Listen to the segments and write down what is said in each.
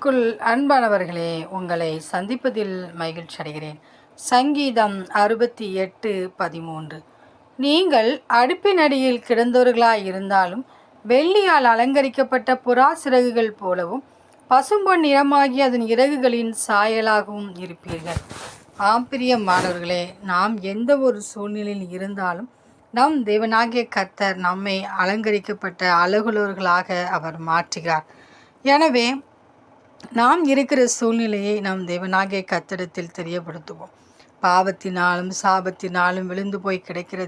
கிறிஸ்துவுக்குள் அன்பானவர்களே, உங்களை சந்திப்பதில் மகிழ்ச்சி அடைகிறேன். சங்கீதம் 68:13. நீங்கள் அடுப்பின் அடியில் கிடந்தவர்களாய் இருந்தாலும் வெள்ளியால் அலங்கரிக்கப்பட்ட புறா சிறகுகள் போலவும் பசும்பொன் நிறமாகிய அதன் இறகுகளின் சாயலாகவும் இருப்பீர்கள். பிரியமானவர்களே, நாம் எந்த ஒரு சூழ்நிலையில் இருந்தாலும் நம் தேவனாகிய கர்த்தர் நம்மை அலங்கரிக்கப்பட்ட அழகுள்ளவர்களாக அவர் மாற்றுகிறார். எனவே நாம் இருக்கிற சூழ்நிலையை நம் தேவனாகிய கர்த்தரிடத்தில் தெரியப்படுத்துவோம். பாவத்தினாலும் சாபத்தினாலும் விழுந்து போய் கிடைக்கிற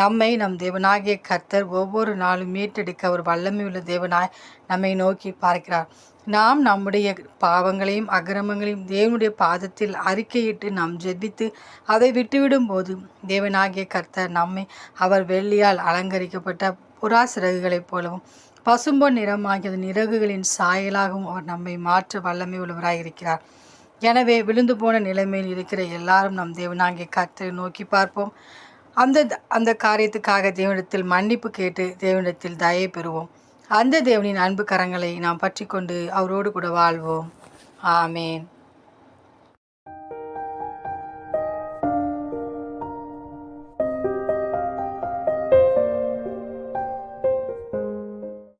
நம் தேவனாகிய கர்த்தர் ஒவ்வொரு நாளும் மீட்டெடுக்க அவர் வல்லமை உள்ள தேவனாய் நம்மை நோக்கி பார்க்கிறார். நாம் நம்முடைய பாவங்களையும் அக்கிரமங்களையும் தேவனுடைய பாதத்தில் அறிக்கையிட்டு நாம் ஜெபித்து அதை விட்டுவிடும் போது தேவனாகிய கர்த்தர் நம்மை அவர் வெள்ளியால் அலங்கரிக்கப்பட்ட புறா சிறகுகளைப் போலவும் பசும்பொன் நிறமாகிய இறகுகளின் சாயலாகவும் அவர் நம்மை மாற்ற வல்லமை உள்ளவராக இருக்கிறார். எனவே விழுந்து போன நிலைமையில் இருக்கிற எல்லாரும் நம் தேவனாகிய கர்த்தரை நோக்கி பார்ப்போம். அந்த காரியத்துக்காக தேவனிடத்தில் மன்னிப்பு கேட்டு தேவனிடத்தில் தயை பெறுவோம். அந்த தேவனின் அன்பு கரங்களை நாம் பற்றி கொண்டு அவரோடு கூட வாழ்வோம். ஆமேன்.